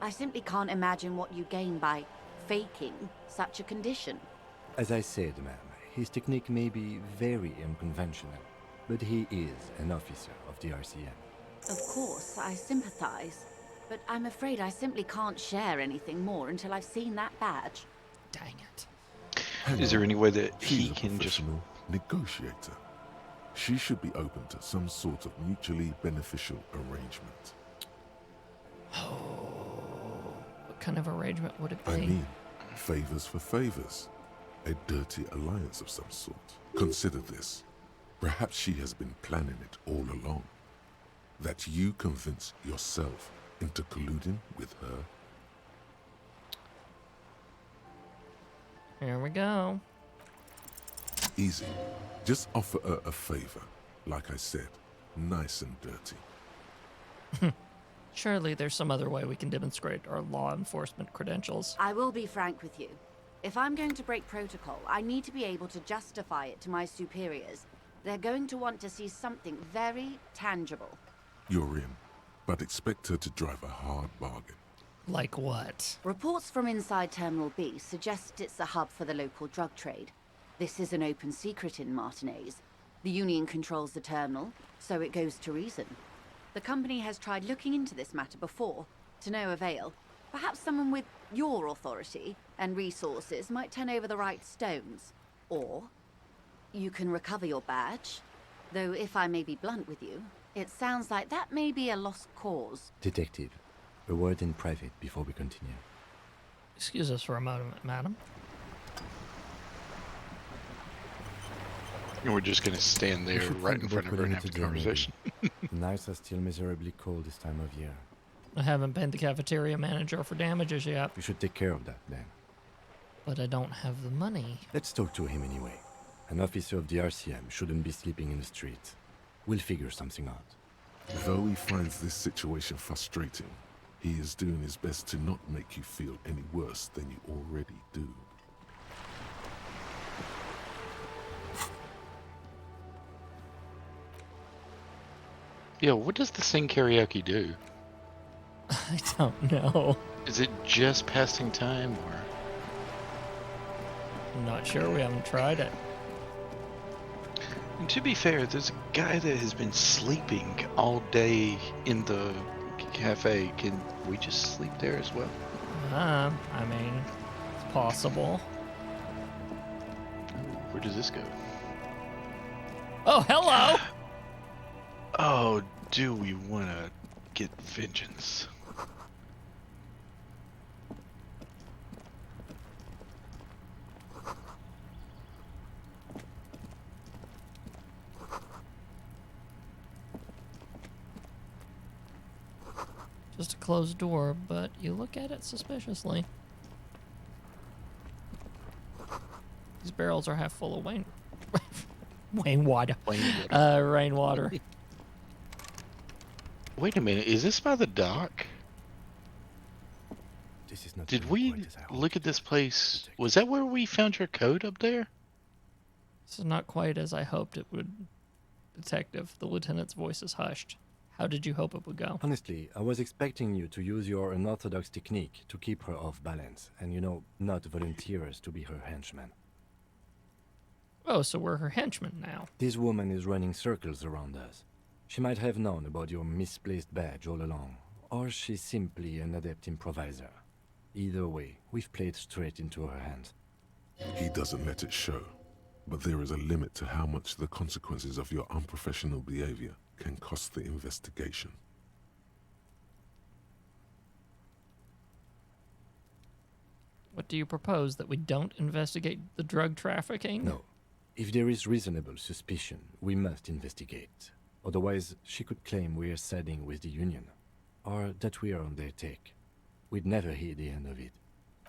S12: I simply can't imagine what you gain by faking such a condition.
S13: As I said, ma'am, his technique may be very unconventional, but he is an officer of the RCM.
S12: Of course, I sympathize, but I'm afraid I simply can't share anything more until I've seen that badge.
S1: Dang it.
S2: Is there any way that
S4: She's
S2: he
S4: a
S2: can just...
S4: professional negotiator. She should be open to some sort of mutually beneficial arrangement.
S1: What kind of arrangement would it be?
S4: I mean, favors for favors. A dirty alliance of some sort. Consider this. Perhaps she has been planning it all along. That you convince yourself into colluding with her.
S1: Here we go.
S4: Easy. Just offer her a favor. Like I said, nice and dirty.
S1: Surely there's some other way we can demonstrate our law enforcement credentials.
S12: I will be frank with you. If I'm going to break protocol, I need to be able to justify it to my superiors. They're going to want to see something very tangible.
S4: You're in, but expect her to drive a hard bargain.
S1: Like what?
S12: Reports from inside Terminal B suggest it's a hub for the local drug trade. This is an open secret in Martinez. The Union controls the terminal, so it goes to reason. The company has tried looking into this matter before, to no avail. Perhaps someone with your authority and resources might turn over the right stones. Or you can recover your badge. Though if I may be blunt with you, it sounds like that may be a lost cause.
S13: Detective, a word in private before we continue.
S1: Excuse us for a moment, madam.
S2: And we're just going to stand
S13: We
S2: there
S13: should
S2: right
S13: think
S2: in front
S13: about
S2: of her and
S13: what we
S2: have a
S13: need to do,
S2: conversation.
S13: The nights are still miserably cold this time of year.
S1: I haven't paid the cafeteria manager for damages yet,
S13: We should take care of that then.
S1: but I don't have the money.
S13: Let's talk to him anyway. An officer of the RCM shouldn't be sleeping in the street. We'll figure something out.
S4: Though he finds this situation frustrating, he is doing his best to not make you feel any worse than you already do.
S2: Yo, what does the sing karaoke do?
S1: I don't know.
S2: Is it just passing time, or...
S1: I'm not sure. We haven't tried it.
S2: And to be fair, there's a guy that has been sleeping all day in the cafe. Can we just sleep there as well?
S1: I mean, it's possible.
S2: Where does this go?
S1: Oh, hello!
S2: Oh, do we want to get vengeance?
S1: Just a closed door, but you look at it suspiciously. These barrels are half full of rainwater. Rainwater.
S2: Wait a minute, is this by the dock?
S13: This is not
S2: Did
S13: going
S2: we
S13: quite as I hoped.
S2: look at this place? Was that where we found your code up there?
S1: This is not quite as I hoped it would. Detective, the lieutenant's voice is hushed. How did you hope it would go?
S13: Honestly, I was expecting you to use your unorthodox technique to keep her off balance, and not volunteer us to be her henchman.
S1: Oh, so we're her henchmen now.
S13: This woman is running circles around us. She might have known about your misplaced badge all along, or she's simply an adept improviser. Either way, we've played straight into her hands.
S4: He doesn't let it show, but there is a limit to how much the consequences of your unprofessional behavior can cost the investigation.
S1: What do you propose? That we don't investigate the drug trafficking?
S13: No. If there is reasonable suspicion, we must investigate. Otherwise, she could claim we're siding with the Union, or that we are on their take. We'd never hear the end of it.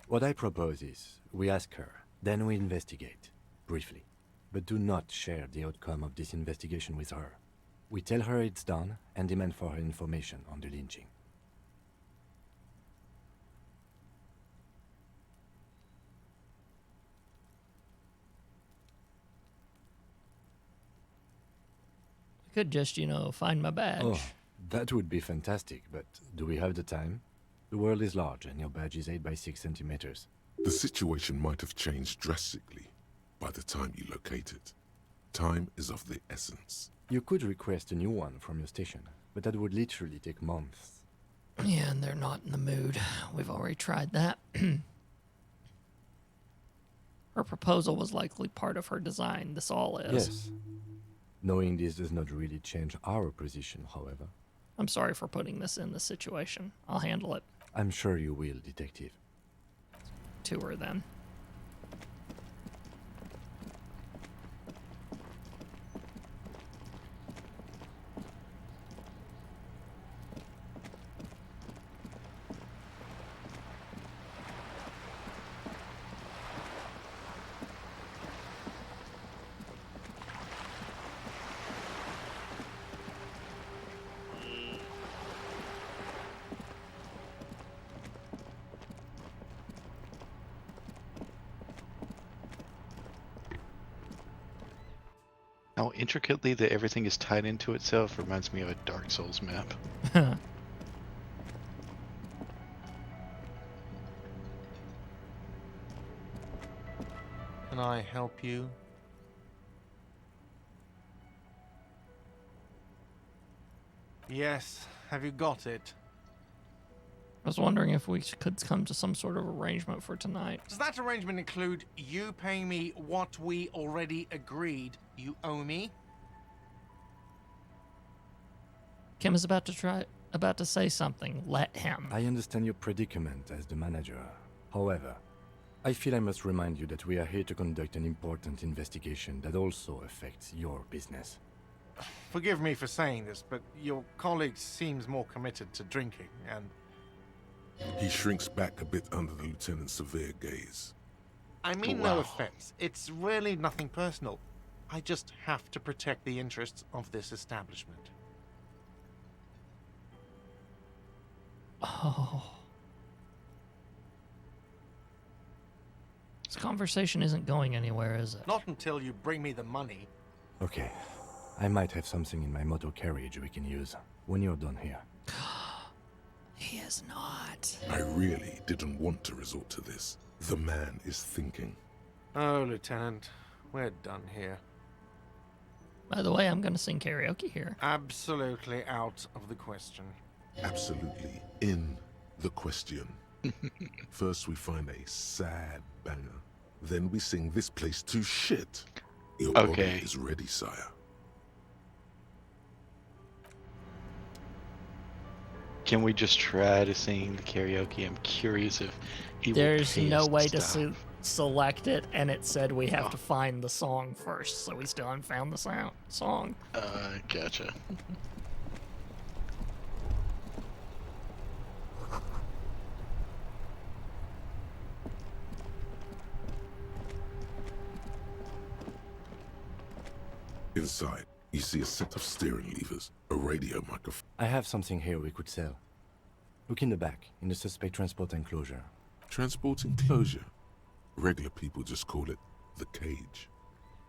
S13: What I propose is, we ask her, then we investigate, briefly. But do not share the outcome of this investigation with her. We tell her it's done, and demand for her information on the lynching.
S1: Could just, find my badge.
S3: Oh, that would be fantastic, but do we have the time? The world is large and your badge is 8 by 6 centimeters.
S4: The situation might have changed drastically by the time you locate it. Time is of the essence.
S3: You could request a new one from your station, but that would literally take months.
S1: Yeah, and they're not in the mood. We've already tried that. Her proposal was likely part of her design. This all is.
S3: Yes. Knowing this does not really change our position, however.
S1: I'm sorry for putting this in this situation. I'll handle it.
S3: I'm sure you will, Detective.
S1: To her, then.
S2: How intricately that everything is tied into itself reminds me of a Dark Souls map.
S6: Can I help you? Yes. Have you got it?
S1: I was wondering if we could come to some sort of arrangement for tonight.
S6: Does that arrangement include you paying me what we already agreed you owe me?
S1: Kim is about to say something. Let him.
S3: I understand your predicament as the manager. However, I feel I must remind you that we are here to conduct an important investigation that also affects your business.
S6: Forgive me for saying this, but your colleague seems more committed to drinking, and...
S4: He shrinks back a bit under the lieutenant's severe gaze.
S6: I mean no offense. It's really nothing personal. I just have to protect the interests of this establishment.
S1: Oh. This conversation isn't going anywhere, is it?
S6: Not until you bring me the money.
S3: Okay. I might have something in my motor carriage we can use when you're done here.
S1: He is not.
S4: I really didn't want to resort to this. The man is thinking.
S6: Oh, Lieutenant, we're done here.
S1: By the way, I'm going to sing karaoke here.
S6: Absolutely out of the question.
S4: Absolutely in the question. First we find a sad banger. Then we sing this place to shit. Your body is ready, sire.
S2: Can we just try to sing the karaoke? I'm curious if he
S1: There's
S2: will pay
S1: no
S2: us
S1: way
S2: to
S1: to
S2: stop.
S1: select it, and it said we have to find the song first, so we still haven't found the song.
S2: Gotcha.
S4: Inside, you see a set of steering levers, a radio microphone.
S3: I have something here we could sell. Look in the back, in the suspect transport enclosure.
S4: Transport enclosure? Regular people just call it the cage.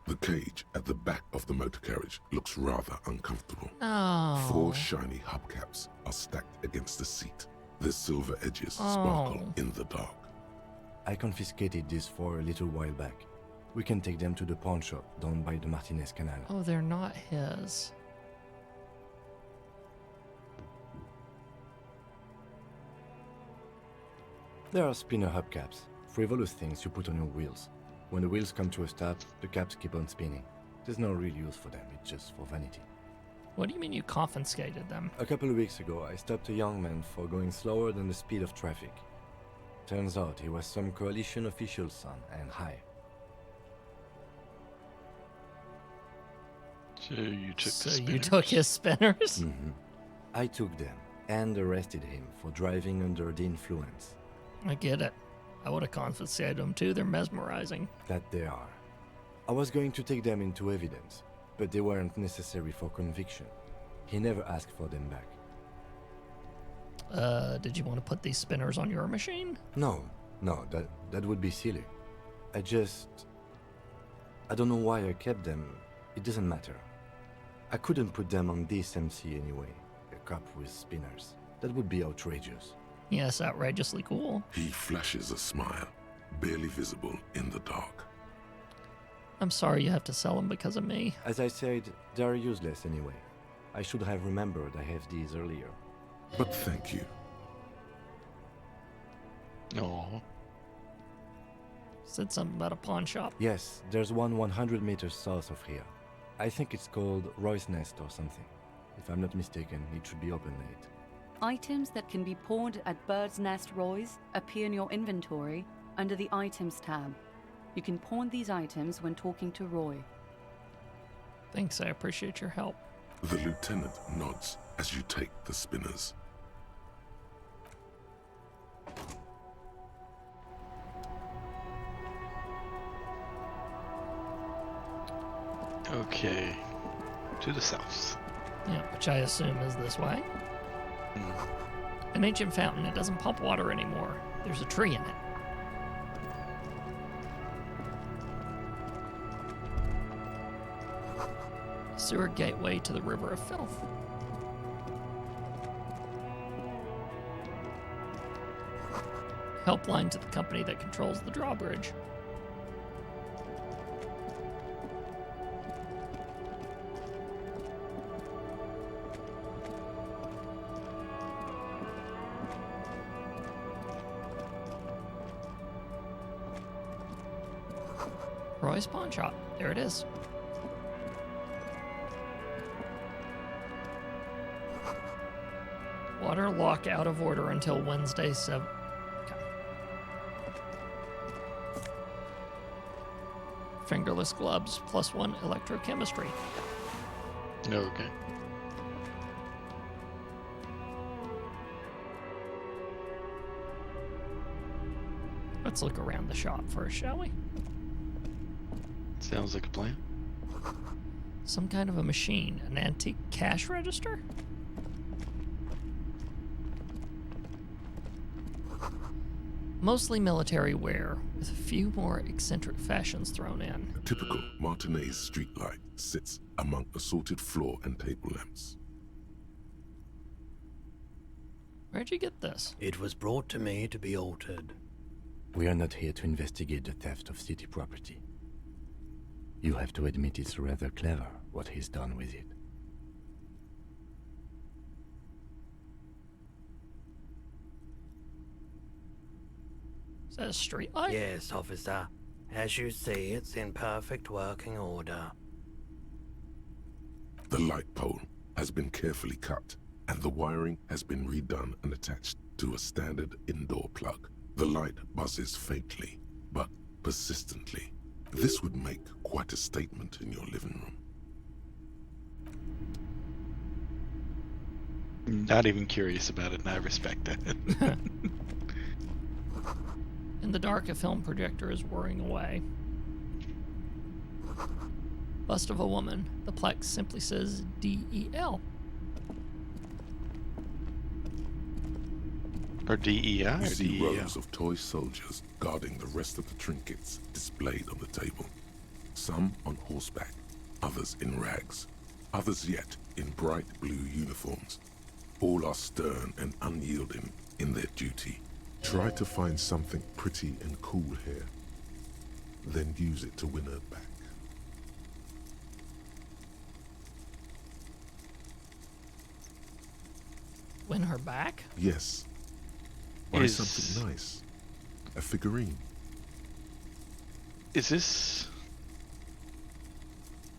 S4: The cage at the back of the motor carriage looks rather uncomfortable.
S1: Oh.
S4: 4 shiny hubcaps are stacked against the seat. Their silver edges sparkle in the dark.
S3: I confiscated these 4 a little while back. We can take them to the pawn shop down by the Martinez Canal.
S1: Oh, they're not his.
S3: There are spinner hubcaps, frivolous things you put on your wheels. When the wheels come to a stop, the caps keep on spinning. There's no real use for them, it's just for vanity.
S1: What do you mean you confiscated them?
S3: A couple of weeks ago, I stopped a young man for going slower than the speed of traffic. Turns out he was some coalition official's son and high.
S2: So you took the
S1: So you
S2: spinners.
S1: took his spinners?
S3: Mm-hmm. I took them and arrested him for driving under the influence.
S1: I get it. I would have confiscated them too. They're mesmerizing.
S3: That they are. I was going to take them into evidence, but they weren't necessary for conviction. He never asked for them back.
S1: Did you want to put these spinners on your machine?
S3: No, that would be silly. I don't know why I kept them. It doesn't matter. I couldn't put them on this MC anyway. A cup with spinners. That would be outrageous.
S1: Yes, outrageously cool.
S4: He flashes a smile, barely visible in the dark.
S1: I'm sorry you have to sell them because of me.
S3: As I said, they are useless anyway. I should have remembered I have these earlier.
S4: But thank you.
S2: No.
S1: Said something about a pawn shop.
S3: Yes, there's one 100 meters south of here. I think it's called Roy's Nest or something. If I'm not mistaken, it should be open late.
S14: Items that can be pawned at Bird's Nest Roy's appear in your inventory under the Items tab. You can pawn these items when talking to Roy.
S1: Thanks, I appreciate your help.
S4: The lieutenant nods as you take the spinners.
S2: Okay. To the south.
S1: Yeah, which I assume is this way. An ancient fountain. It doesn't pump water anymore. There's a tree in it. Sewer gateway to the River of Filth. Helpline to the company that controls the drawbridge. Roy's Pawn Shop. There it is. Water lock out of order until Wednesday 7. Okay. Fingerless gloves +1 electrochemistry.
S2: Okay.
S1: Let's look around the shop first, shall we?
S2: Sounds like a plan.
S1: Some kind of a machine. An antique cash register? Mostly military wear, with a few more eccentric fashions thrown in.
S4: A typical Martinez streetlight sits among assorted floor and table lamps.
S1: Where'd you get this?
S15: It was brought to me to be altered.
S3: We are not here to investigate the theft of city property. You have to admit it's rather clever what he's done with it.
S1: Is that a streetlight?
S15: Yes, officer. As you see, it's in perfect working order.
S4: The light pole has been carefully cut, and the wiring has been redone and attached to a standard indoor plug. The light buzzes faintly, but persistently. This would make quite a statement in your living room.
S2: Not even curious about it, and I respect that.
S1: In the dark, a film projector is whirring away. Bust of a woman. The plaque simply says DEL.
S2: Or DEI?
S4: You
S2: Or
S4: see
S2: DEL?
S4: rows of toy soldiers guarding the rest of the trinkets displayed on the table. Some on horseback, others in rags, others yet in bright blue uniforms. All are stern and unyielding in their duty. Try to find something pretty and cool here, then use it to win her back.
S1: Win her back?
S4: Yes. Buy something nice. A figurine.
S2: Is this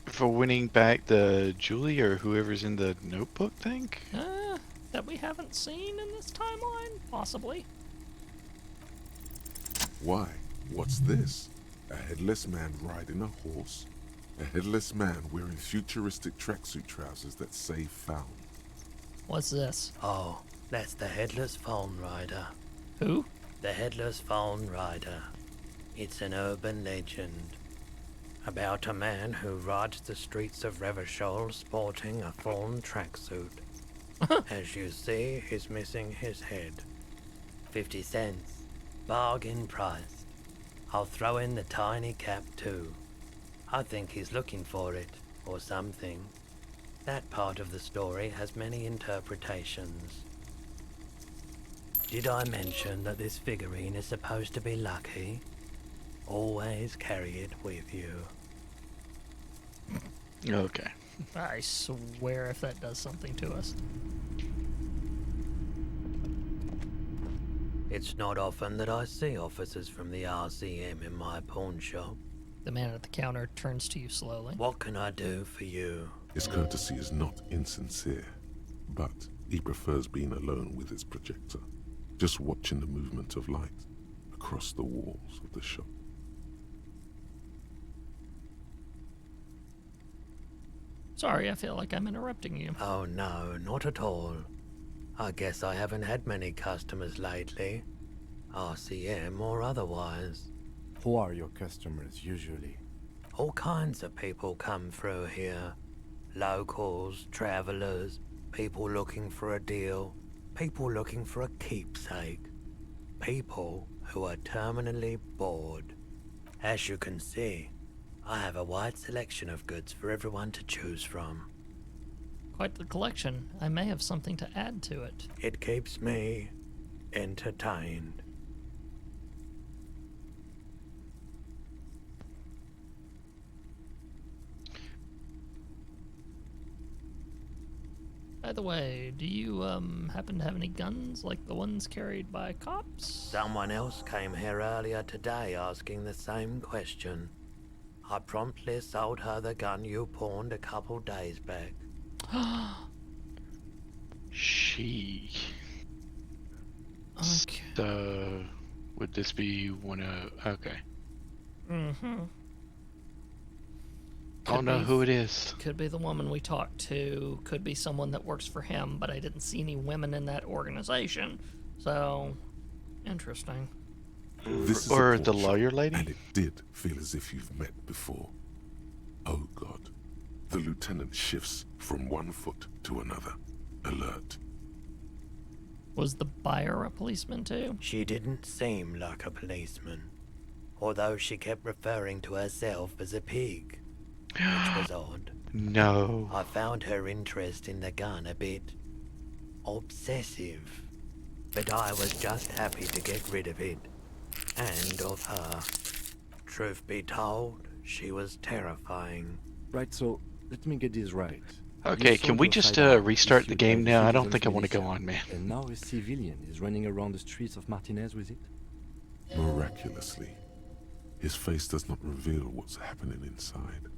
S2: for winning back the Julie or whoever's in the notebook thing?
S1: That we haven't seen in this timeline? Possibly.
S4: Why? What's this? A headless man riding a horse? A headless man wearing futuristic tracksuit trousers that say found.
S1: What's this?
S15: Oh, that's the Headless Phone Rider.
S1: Who?
S15: The Headless Phone Rider. It's an urban legend about a man who rides the streets of Revachol sporting a fawn tracksuit. As you see, he's missing his head. 50 cents. Bargain priced. I'll throw in the tiny cap too. I think he's looking for it, or something. That part of the story has many interpretations. Did I mention that this figurine is supposed to be lucky? Always carry it with you.
S2: Okay.
S1: I swear if that does something to us.
S15: It's not often that I see officers from the RCM in my pawn shop.
S1: The man at the counter turns to you slowly.
S15: What can I do for you?
S4: His courtesy is not insincere, but he prefers being alone with his projector, just watching the movement of light across the walls of the shop.
S1: Sorry, I feel like I'm interrupting you.
S15: Oh no, not at all. I guess I haven't had many customers lately, RCM or otherwise.
S13: Who are your customers usually?
S15: All kinds of people come through here. Locals, travelers, people looking for a deal, people looking for a keepsake, people who are terminally bored. As you can see, I have a wide selection of goods for everyone to choose from.
S1: Quite the collection. I may have something to add to it.
S15: It keeps me entertained.
S1: By the way, do you happen to have any guns like the ones carried by cops?
S15: Someone else came here earlier today asking the same question. I promptly sold her the gun you pawned a couple days back.
S2: She.
S1: Okay.
S2: So, would this be one of... Okay.
S1: Mm-hmm.
S2: I don't know who it is.
S1: Could be the woman we talked to. Could be someone that works for him, but I didn't see any women in that organization. So, interesting.
S4: This is
S2: Or
S4: a
S2: the
S4: pawn shop,
S2: lawyer lady?
S4: and it did feel as if you've met before. Oh God. The lieutenant shifts from one foot to another, alert.
S1: Was the buyer a policeman too?
S15: She didn't seem like a policeman, although she kept referring to herself as a pig, which was odd.
S2: No.
S15: I found her interest in the gun a bit obsessive, but I was just happy to get rid of it, and of her. Truth be told, she was terrifying.
S3: Right, so let me get this right.
S2: Okay,
S3: You
S2: can
S3: sold
S2: we
S3: your
S2: just
S3: sidearm
S2: restart the
S3: issued
S2: game
S3: by
S2: now? I don't
S3: citizens'
S2: think I want to go
S3: militia,
S2: on, man.
S3: And now a civilian is running around the streets of Martinez with it?
S4: Miraculously, his face does not reveal what's happening inside.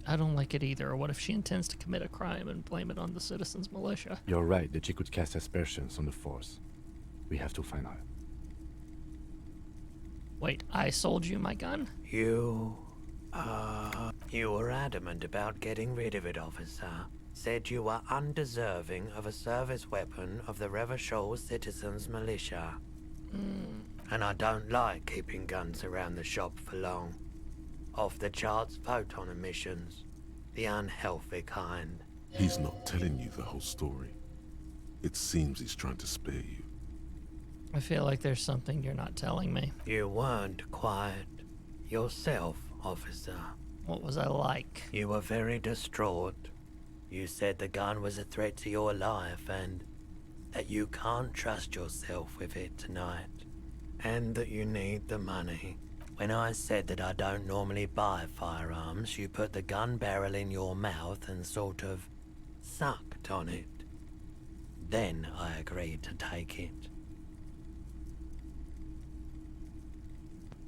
S1: I don't like it either. What if she intends to commit a crime and blame it on the citizens' militia?
S3: You're right that she could cast aspersions on the force. We have to find her.
S1: Wait, I sold you my gun?
S15: You were adamant about getting rid of it, officer. Said you were undeserving of a service weapon of the Revachol Citizens Militia. And I don't like keeping guns around the shop for long. Off the charts photon emissions. The unhealthy kind.
S4: He's not telling you the whole story. It seems he's trying to spare you.
S1: I feel like there's something you're not telling me.
S15: You weren't quiet yourself, officer.
S1: What was I like?
S15: You were very distraught. You said the gun was a threat to your life and that you can't trust yourself with it tonight. And that you need the money. When I said that I don't normally buy firearms, you put the gun barrel in your mouth and sort of sucked on it. Then I agreed to take it.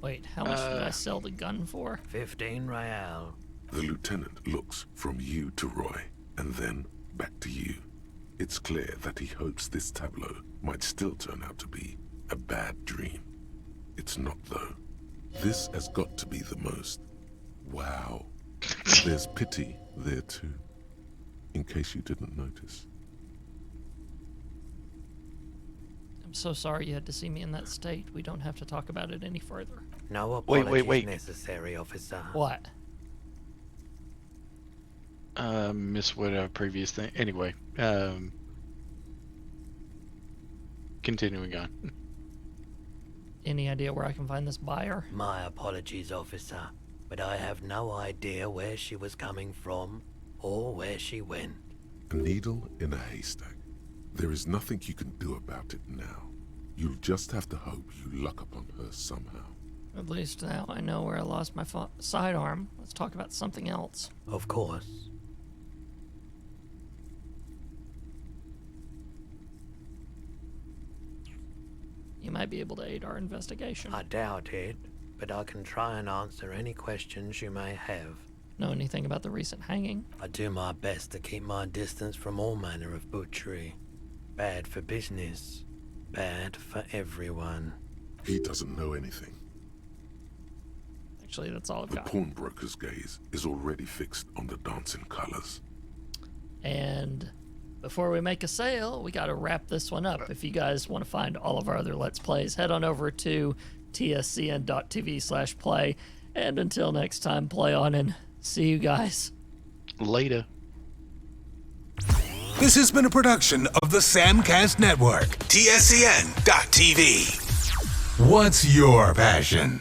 S1: Wait, how much did I sell the gun for?
S15: 15 real.
S4: The lieutenant looks from you to Roy, and then back to you. It's clear that he hopes this tableau might still turn out to be a bad dream. It's not, though. This has got to be the most. Wow. There's pity there, too, in case you didn't notice.
S1: I'm so sorry you had to see me in that state. We don't have to talk about it any further.
S15: No apologies
S2: wait.
S15: necessary, officer.
S1: What?
S2: Miss what our previous thing. Anyway, continuing on.
S1: Any idea where I can find this buyer?
S15: My apologies, officer, but I have no idea where she was coming from or where she went.
S4: A needle in a haystack. There is nothing you can do about it now. You'll just have to hope you luck upon her somehow.
S1: At least now I know where I lost my sidearm. Let's talk about something else.
S15: Of course.
S1: You might be able to aid our investigation.
S15: I doubt it, but I can try and answer any questions you may have.
S1: Know anything about the recent hanging?
S15: I do my best to keep my distance from all manner of butchery. Bad for business. Bad for everyone.
S4: He doesn't know anything.
S1: Actually, that's all I've
S4: The
S1: got.
S4: pawnbroker's gaze is already fixed on the dancing colors.
S1: And before we make a sale, we got to wrap this one up. If you guys want to find all of our other Let's Plays, head on over to tscn.tv/play. And until next time, play on and see you guys.
S2: Later.
S16: This has been a production of the Samcast Network, tscn.tv. What's your passion?